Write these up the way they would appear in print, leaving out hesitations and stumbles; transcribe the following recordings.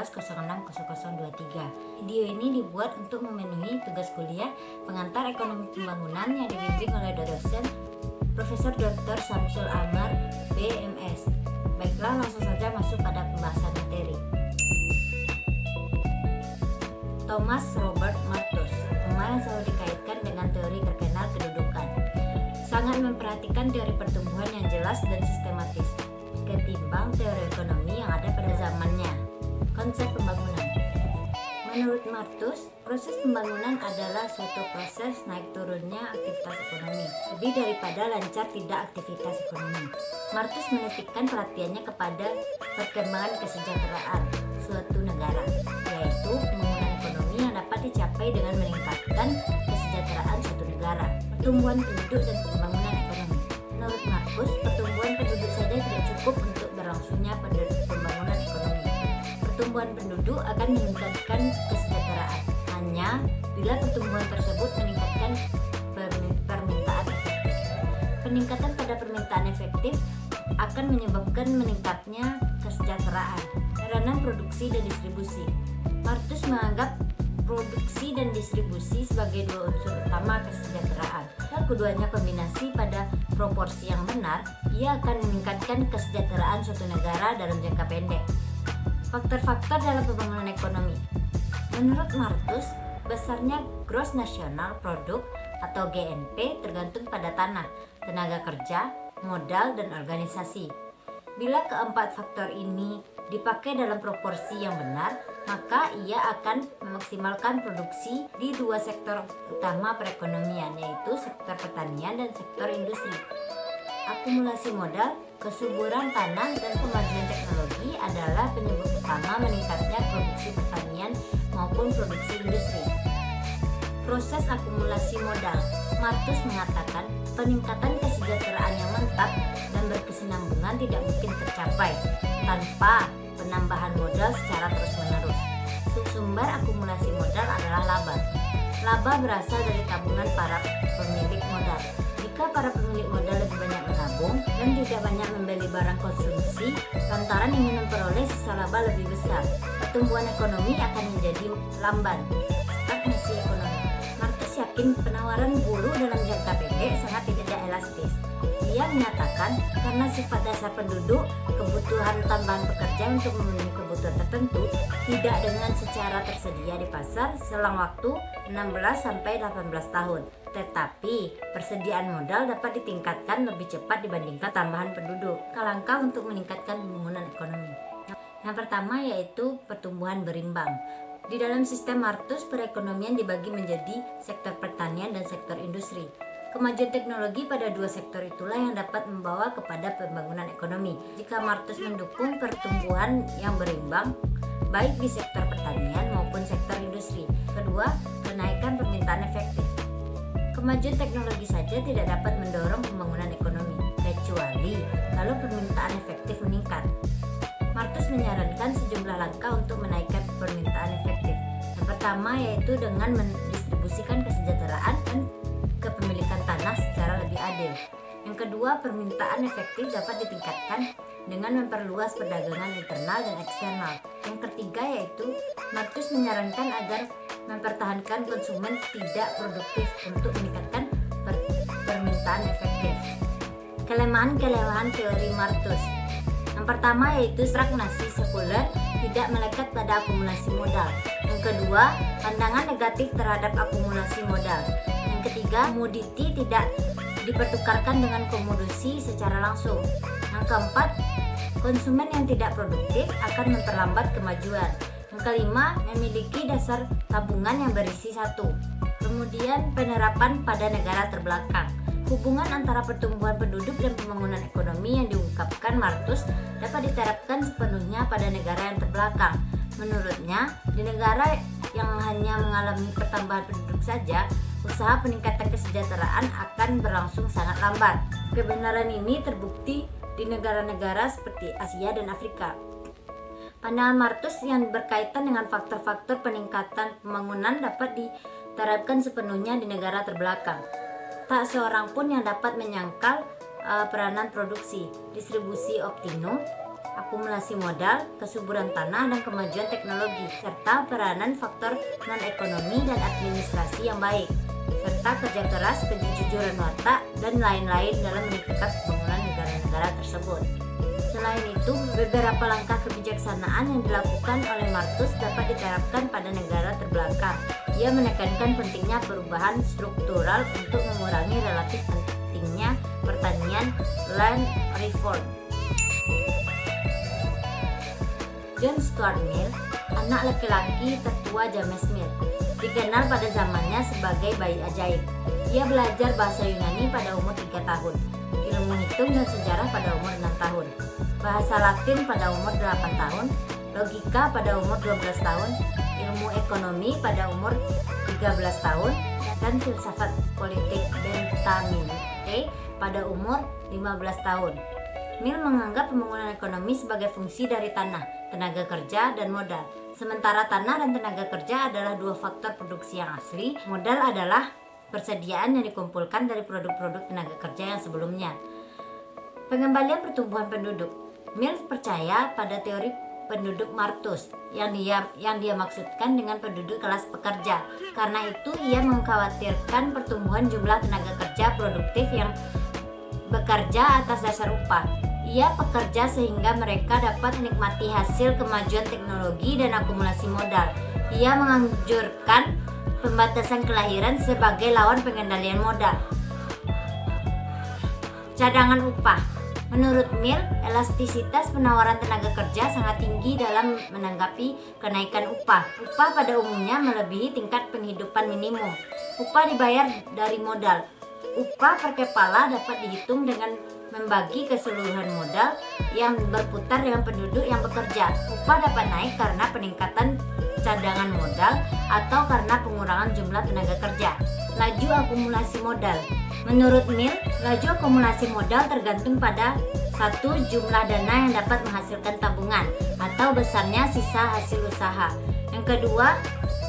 18060023. Video ini dibuat untuk memenuhi tugas kuliah pengantar ekonomi pembangunan yang dibimbing oleh dosen Profesor Dr. Samsul Amar, BMS. Baiklah, langsung saja masuk pada pembahasan materi. Thomas Robert Malthus, nama yang selalu dikaitkan dengan teori terkenal kedudukan, sangat memperhatikan teori pertumbuhan yang jelas dan sistematis ketimbang teori ekonomi yang ada pada zamannya. Konsep pembangunan. Menurut Malthus, proses pembangunan adalah suatu proses naik turunnya aktivitas ekonomi, lebih daripada lancar tidak aktivitas ekonomi. Malthus menitikkan perhatiannya kepada perkembangan kesejahteraan suatu negara, yaitu pembangunan ekonomi yang dapat dicapai dengan meningkatkan kesejahteraan suatu negara, pertumbuhan penduduk dan pembangunan ekonomi. Menurut Malthus, pertumbuhan penduduk saja tidak cukup untuk berlangsungnya pembangunan ekonomi. Pertumbuhan penduduk akan meningkatkan kesejahteraan hanya bila pertumbuhan tersebut meningkatkan permintaan efektif. Peningkatan pada permintaan efektif akan menyebabkan meningkatnya kesejahteraan. Peranan produksi dan distribusi. Malthus menganggap produksi dan distribusi sebagai dua unsur utama kesejahteraan. Jika keduanya kombinasi pada proporsi yang benar, ia akan meningkatkan kesejahteraan suatu negara dalam jangka pendek. Faktor-faktor dalam pembangunan ekonomi. Menurut Malthus, besarnya Gross National Product atau GNP tergantung pada tanah, tenaga kerja, modal, dan organisasi. Bila keempat faktor ini dipakai dalam proporsi yang benar, maka ia akan memaksimalkan produksi di dua sektor utama perekonomian, yaitu sektor pertanian dan sektor industri. Akumulasi modal, kesuburan tanah, dan kemajuan teknologi adalah penyebab utama meningkatnya produksi pertanian maupun produksi industri. Proses akumulasi modal. Malthus mengatakan peningkatan kesejahteraan yang mantap dan berkesinambungan tidak mungkin tercapai tanpa penambahan modal secara terus-menerus. Sumber akumulasi modal adalah laba. Laba berasal dari tabungan para pemilik modal. Jika para pemilik modal lebih banyak menabung dan tidak banyak membeli barang konsumsi lantaran ingin memperoleh sisa laba lebih besar, pertumbuhan ekonomi akan menjadi lamban. Stagnasi ekonomi. Malthus yakin penawaran buruh dalam jangka pendek sangat tidak elastis. Dia menyatakan karena sifat dasar penduduk, kebutuhan tambahan pekerja untuk memenuhi kebutuhan tertentu tidak dengan secara tersedia di pasar selang waktu 16-18 tahun. Tetapi persediaan modal dapat ditingkatkan lebih cepat dibandingkan tambahan penduduk. Langkah untuk meningkatkan pembangunan ekonomi. Yang pertama yaitu pertumbuhan berimbang. Di dalam sistem Malthus, perekonomian dibagi menjadi sektor pertanian dan sektor industri. Kemajuan teknologi pada dua sektor itulah yang dapat membawa kepada pembangunan ekonomi. Jika Malthus mendukung pertumbuhan yang berimbang, baik di sektor pertanian maupun sektor industri. Kedua, kenaikan permintaan efektif. Kemajuan teknologi saja tidak dapat mendorong pembangunan ekonomi, kecuali kalau permintaan efektif meningkat. Malthus menyarankan sejumlah langkah untuk menaikkan permintaan efektif. Yang pertama yaitu dengan mendistribusikan kesejahteraan dan kepemilikan tanah secara lebih adil. Yang kedua, permintaan efektif dapat ditingkatkan dengan memperluas perdagangan internal dan eksternal. Yang ketiga yaitu Malthus menyarankan agar mempertahankan konsumen tidak produktif untuk meningkatkan permintaan efektif. Kelemahan-kelemahan teori Malthus. Yang pertama yaitu stagnasi sekuler, tidak melekat pada akumulasi modal. Yang kedua, pandangan negatif terhadap akumulasi modal. Yang ketiga, komoditi tidak dipertukarkan dengan komodisi secara langsung. Yang keempat, konsumen yang tidak produktif akan memperlambat kemajuan. Yang kelima, memiliki dasar tabungan yang berisi satu. Kemudian, penerapan pada negara terbelakang. Hubungan antara pertumbuhan penduduk dan pembangunan ekonomi yang diungkapkan Malthus dapat diterapkan sepenuhnya pada negara yang terbelakang. Menurutnya, di negara yang hanya mengalami pertambahan penduduk saja, usaha peningkatan kesejahteraan akan berlangsung sangat lambat. Kebenaran ini terbukti di negara-negara seperti Asia dan Afrika. Pandangan Malthus yang berkaitan dengan faktor-faktor peningkatan pembangunan dapat diterapkan sepenuhnya di negara terbelakang. Tak seorang pun yang dapat menyangkal peranan produksi, distribusi optimum akumulasi modal, kesuburan tanah, dan kemajuan teknologi, serta peranan faktor non-ekonomi dan administrasi yang baik, serta kerja keras, kejujuran watak, dan lain-lain dalam meningkatkan pembangunan negara-negara tersebut. Selain itu, beberapa langkah kebijaksanaan yang dilakukan oleh Malthus dapat diterapkan pada negara terbelakang. Ia menekankan pentingnya perubahan struktural untuk mengurangi relatif pentingnya pertanian land reform. John Stuart Mill, anak laki-laki tertua James Mill, dikenal pada zamannya sebagai bayi ajaib. Ia belajar bahasa Yunani pada umur 3 tahun, ilmu hitung dan sejarah pada umur 6 tahun, bahasa Latin pada umur 8 tahun, logika pada umur 12 tahun, ilmu ekonomi pada umur 13 tahun, dan filsafat politik Benthamisme pada umur 15 tahun. Mill menganggap pembangunan ekonomi sebagai fungsi dari tanah, tenaga kerja, dan modal. Sementara tanah dan tenaga kerja adalah dua faktor produksi yang asli, modal adalah persediaan yang dikumpulkan dari produk-produk tenaga kerja yang sebelumnya. Pengembalian pertumbuhan penduduk. Mill percaya pada teori penduduk Malthus yang dia maksudkan dengan penduduk kelas pekerja. Karena itu ia mengkhawatirkan pertumbuhan jumlah tenaga kerja produktif yang bekerja atas dasar upah. Ia pekerja sehingga mereka dapat menikmati hasil kemajuan teknologi dan akumulasi modal. Ia menganjurkan pembatasan kelahiran sebagai lawan pengendalian modal. Cadangan upah. Menurut Mill, elastisitas penawaran tenaga kerja sangat tinggi dalam menanggapi kenaikan upah. Upah pada umumnya melebihi tingkat penghidupan minimum. Upah dibayar dari modal. Upah per kepala dapat dihitung dengan membagi keseluruhan modal yang berputar dengan penduduk yang bekerja. Upah dapat naik karena peningkatan cadangan modal atau karena pengurangan jumlah tenaga kerja. Laju akumulasi modal. Menurut Mill, laju akumulasi modal tergantung pada satu, jumlah dana yang dapat menghasilkan tabungan atau besarnya sisa hasil usaha. Yang kedua,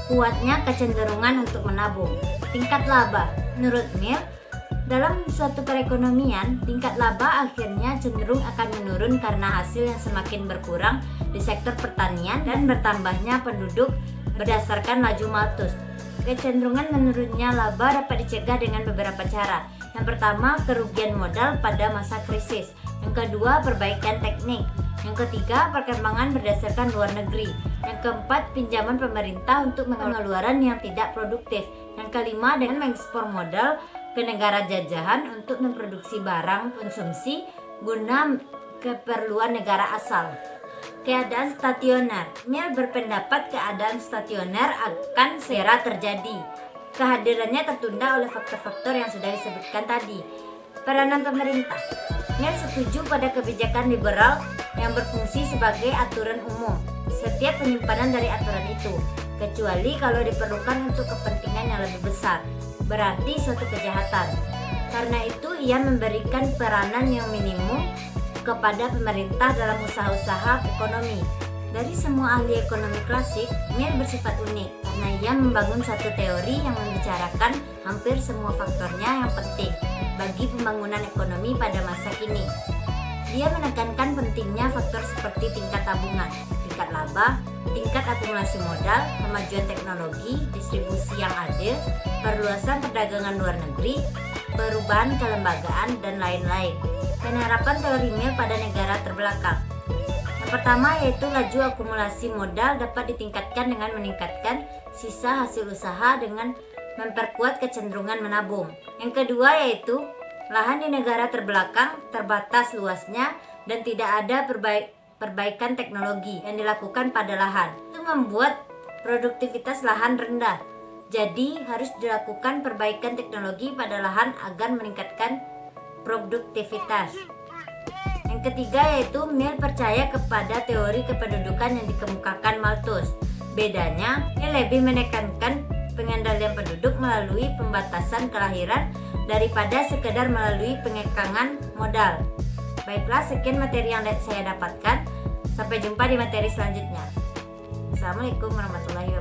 kuatnya kecenderungan untuk menabung. Tingkat laba. Menurut Mill, dalam suatu perekonomian, tingkat laba akhirnya cenderung akan menurun karena hasil yang semakin berkurang di sektor pertanian dan bertambahnya penduduk berdasarkan laju Malthus. Kecenderungan menurunnya laba dapat dicegah dengan beberapa cara. Yang pertama, kerugian modal pada masa krisis. Yang kedua, perbaikan teknik. Yang ketiga, perkembangan berdasarkan luar negeri. Yang keempat, pinjaman pemerintah untuk pengeluaran yang tidak produktif. Yang kelima, dengan mengekspor modal ke negara jajahan untuk memproduksi barang konsumsi guna keperluan negara asal. Keadaan stasioner. Mill berpendapat keadaan stasioner akan segera terjadi. Kehadirannya tertunda oleh faktor-faktor yang sudah disebutkan tadi. Peranan pemerintah. Mill setuju pada kebijakan liberal yang berfungsi sebagai aturan umum setiap penyimpanan dari aturan itu, kecuali kalau diperlukan untuk kepentingan yang lebih besar, berarti suatu kejahatan. Karena itu ia memberikan peranan yang minimum kepada pemerintah dalam usaha-usaha ekonomi. Dari semua ahli ekonomi klasik, Mill bersifat unik karena ia membangun satu teori yang membicarakan hampir semua faktornya yang penting bagi pembangunan ekonomi pada masa kini. Dia menekankan pentingnya faktor seperti tingkat tabungan, tingkat laba, tingkat akumulasi modal, kemajuan teknologi, distribusi yang adil, perluasan perdagangan luar negeri, perubahan kelembagaan, dan lain-lain. Penerapan teori Mill pada negara terbelakang. Yang pertama yaitu laju akumulasi modal dapat ditingkatkan dengan meningkatkan sisa hasil usaha dengan memperkuat kecenderungan menabung. Yang kedua yaitu lahan di negara terbelakang terbatas luasnya dan tidak ada perbaikan teknologi yang dilakukan pada lahan. Itu membuat produktivitas lahan rendah. Jadi harus dilakukan perbaikan teknologi pada lahan agar meningkatkan produktivitas. Yang ketiga yaitu Mill percaya kepada teori kependudukan yang dikemukakan Malthus. Bedanya, Mill lebih menekankan pengendalian penduduk melalui pembatasan kelahiran daripada sekedar melalui pengekangan modal. Baiklah, sekian materi yang saya dapatkan. Sampai jumpa di materi selanjutnya. Assalamualaikum warahmatullahi wabarakatuh.